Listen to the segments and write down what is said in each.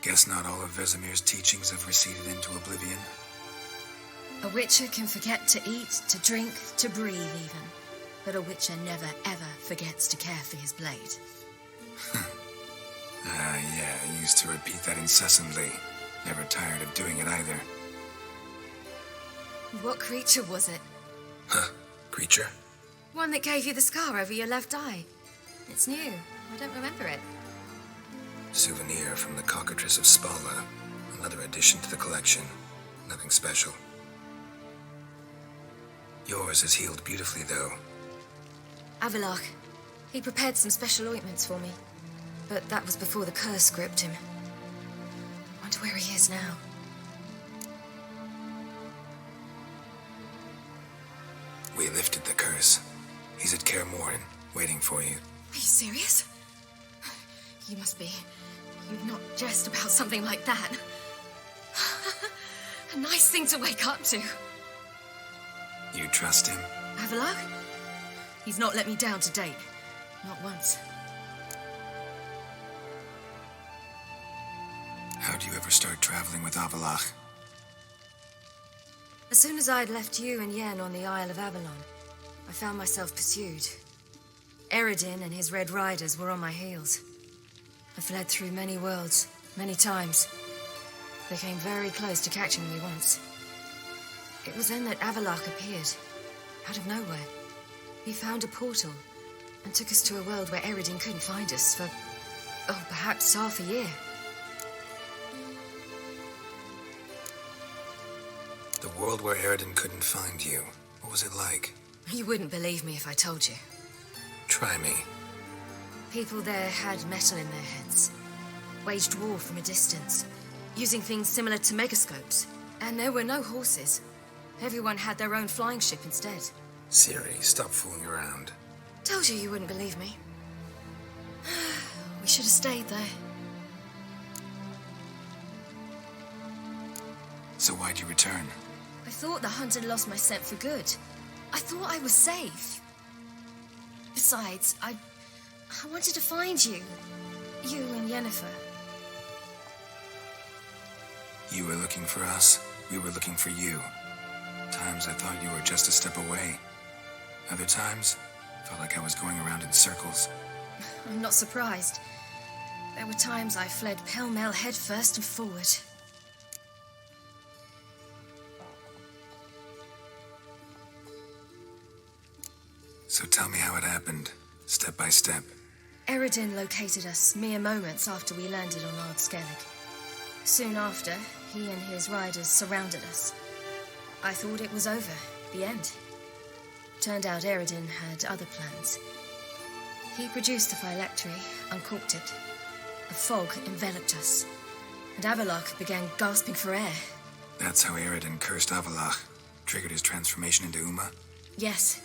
Guess not all of Vesemir's teachings have receded into oblivion. A witcher can forget to eat, to drink, to breathe even. But a witcher never ever forgets to care for his blade. Yeah, I used to repeat that incessantly. Never tired of doing it either. What creature was it? Huh? Creature? One that gave you the scar over your left eye. It's new. I don't remember it. Souvenir from the cockatrice of Spala. Another addition to the collection. Nothing special. Yours is healed beautifully, though. Avallac'h. He prepared some special ointments for me. But that was before the curse gripped him. Wonder where he is now. We lifted the curse. He's at Kaer Morhen, waiting for you. Are you serious? You must be. You'd not jest about something like that. A nice thing to wake up to. You trust him? Avallac'h? He's not let me down to date. Not once. How'd you ever start traveling with Avallac'h? As soon as I'd left you and Yen on the Isle of Avalon, I found myself pursued. Eredin and his Red Riders were on my heels. I fled through many worlds, many times. They came very close to catching me once. It was then that Avallac'h appeared, out of nowhere. He found a portal and took us to a world where Eredin couldn't find us for, perhaps half a year. The world where Eredin couldn't find you. What was it like? You wouldn't believe me if I told you. Try me. People there had metal in their heads, waged war from a distance, using things similar to megascopes. And there were no horses. Everyone had their own flying ship instead. Ciri, stop fooling around. Told you you wouldn't believe me. We should have stayed there. So why'd you return? I thought the hunt had lost my scent for good. I thought I was safe. Besides, I wanted to find you. You and Yennefer. You were looking for us. We were looking for you. Times I thought you were just a step away. Other times, felt like I was going around in circles. I'm not surprised. There were times I fled pell-mell headfirst and forward. So tell me how it happened, step by step. Eredin located us mere moments after we landed on Ard Skellige. Soon after, he and his riders surrounded us. I thought it was over, the end. Turned out Eredin had other plans. He produced the phylactery, uncorked it. A fog enveloped us, and Avallac'h began gasping for air. That's how Eredin cursed Avallac'h, triggered his transformation into Uma? Yes.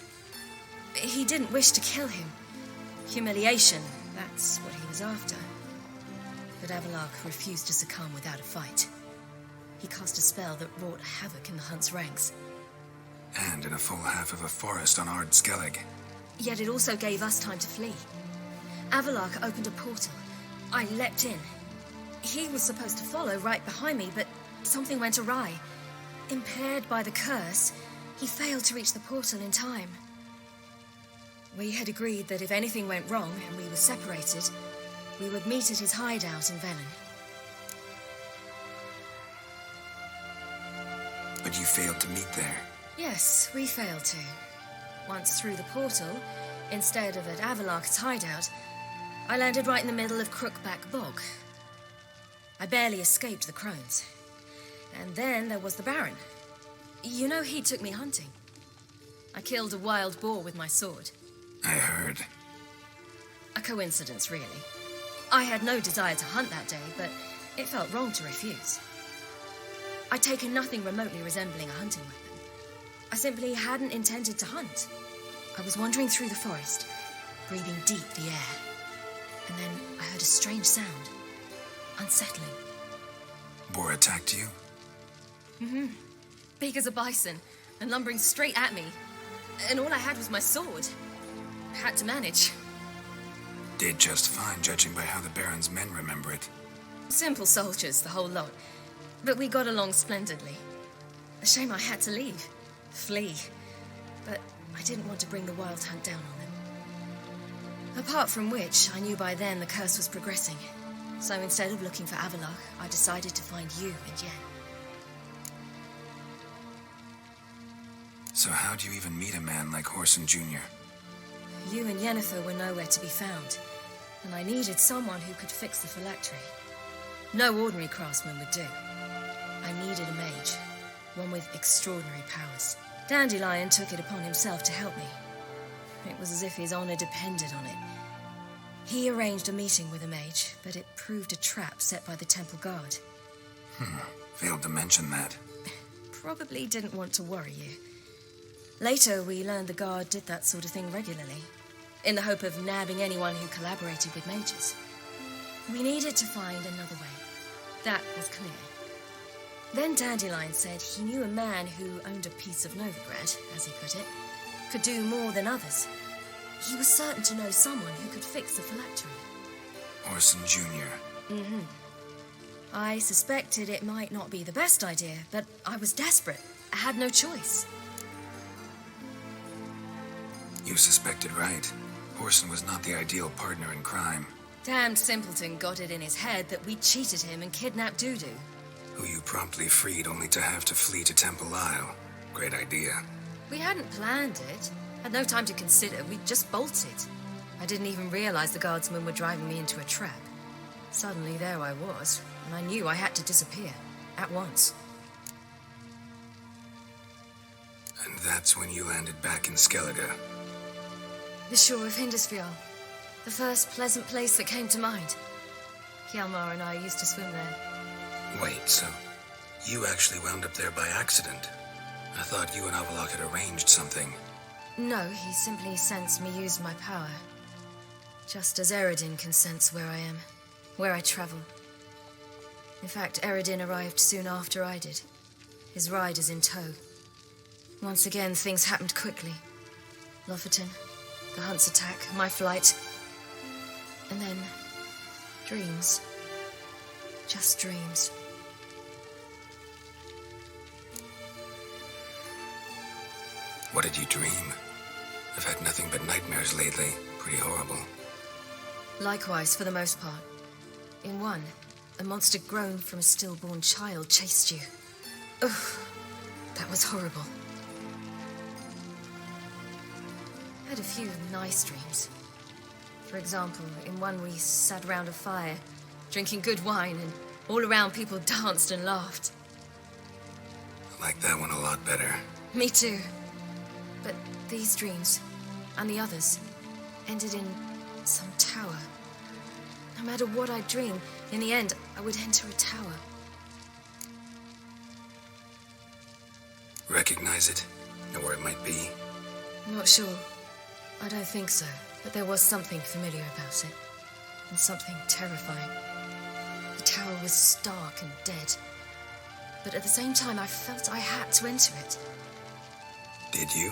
He didn't wish to kill him. Humiliation, that's what he was after. But Avallac'h refused to succumb without a fight. He cast a spell that wrought havoc in the hunt's ranks. And in a full half of a forest on Ard Skellige. Yet it also gave us time to flee. Avallac'h opened a portal. I leapt in. He was supposed to follow right behind me, but something went awry. Impaired by the curse, he failed to reach the portal in time. We had agreed that if anything went wrong and we were separated, we would meet at his hideout in Velen. But you failed to meet there. Yes, we failed to. Once through the portal, instead of at Avallac'h's hideout, I landed right in the middle of Crookback Bog. I barely escaped the crones. And then there was the Baron. You know, he took me hunting. I killed a wild boar with my sword. I heard. A coincidence, really. I had no desire to hunt that day, but it felt wrong to refuse. I'd taken nothing remotely resembling a hunting weapon. I simply hadn't intended to hunt. I was wandering through the forest, breathing deep the air. And then I heard a strange sound. Unsettling. Boar attacked you? Mm-hmm. Big as a bison, and lumbering straight at me. And all I had was my sword. Had to manage. Did just fine, judging by how the Baron's men remember it. Simple soldiers, the whole lot. But we got along splendidly. A shame I had to leave. Flee. But I didn't want to bring the Wild Hunt down on them. Apart from which, I knew by then the curse was progressing. So instead of looking for Avalok, I decided to find you and Yen. So how'd you even meet a man like Whoreson Jr.? You and Yennefer were nowhere to be found, and I needed someone who could fix the phylactery. No ordinary craftsman would do. I needed a mage, one with extraordinary powers. Dandelion took it upon himself to help me. It was as if his honor depended on it. He arranged a meeting with a mage, but it proved a trap set by the temple guard. Failed to mention that. Probably didn't want to worry you. Later, we learned the guard did that sort of thing regularly, in the hope of nabbing anyone who collaborated with mages. We needed to find another way. That was clear. Then Dandelion said he knew a man who owned a piece of Novigrad, as he put it, could do more than others. He was certain to know someone who could fix the phylactery. Whoreson Jr. I suspected it might not be the best idea, but I was desperate. I had no choice. You suspected right. Whoreson was not the ideal partner in crime. Damned simpleton got it in his head that we cheated him and kidnapped Dudu. Who you promptly freed only to have to flee to Temple Isle. Great idea. We hadn't planned it. Had no time to consider. We just bolted. I didn't even realize the guardsmen were driving me into a trap. Suddenly there I was, and I knew I had to disappear. At once. And that's when you landed back in Skellige. The shore of Hindisfjall. The first pleasant place that came to mind. Hjalmar and I used to swim there. Wait, so you actually wound up there by accident? I thought you and Avalok had arranged something. No, he simply sensed me use my power. Just as Eredin can sense where I am, where I travel. In fact, Eredin arrived soon after I did. His riders in tow. Once again, things happened quickly. Lofoten, the hunt's attack, my flight. And then, dreams. Just dreams. What did you dream? I've had nothing but nightmares lately. Pretty horrible. Likewise, for the most part. In one, a monster grown from a stillborn child chased you. Ugh, that was horrible. I had a few nice dreams. For example, in one we sat around a fire, drinking good wine, and all around people danced and laughed. I like that one a lot better. Me too. But these dreams, and the others, ended in some tower. No matter what I dream, in the end, I would enter a tower. Recognize it? Know where it might be? I'm not sure. I don't think so. But there was something familiar about it. And something terrifying. The tower was stark and dead. But at the same time, I felt I had to enter it. Did you?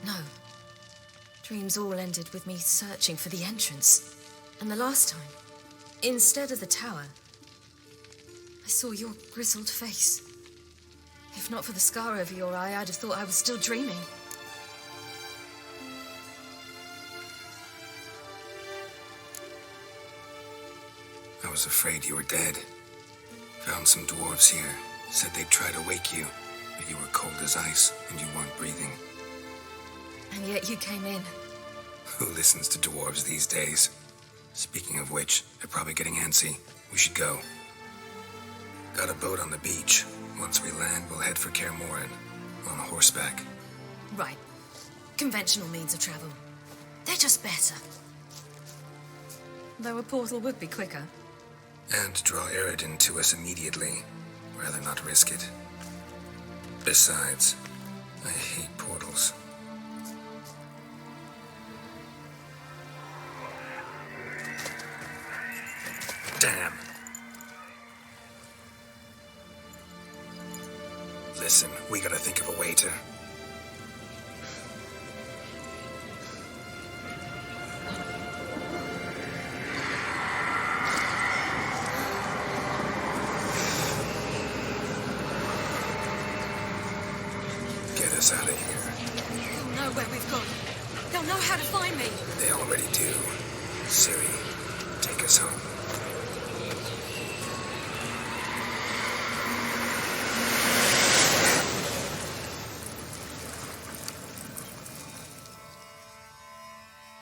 No. Dreams all ended with me searching for the entrance. And the last time, instead of the tower, I saw your grizzled face. If not for the scar over your eye, I'd have thought I was still dreaming. I was afraid you were dead. Found some dwarves here. Said they'd try to wake you, but you were cold as ice and you weren't breathing. And yet you came in. Who listens to dwarves these days? Speaking of which, they're probably getting antsy. We should go. Got a boat on the beach. Once we land, we'll head for Kaer Morhen on horseback. Right. Conventional means of travel. They're just better. Though a portal would be quicker. And draw Eredin to us immediately. Rather not risk it. Besides, I hate portals. Damn. Listen, we gotta think of a way to... us out of here. They'll know where we've gone. They'll know how to find me. They already do. Ciri, take us home.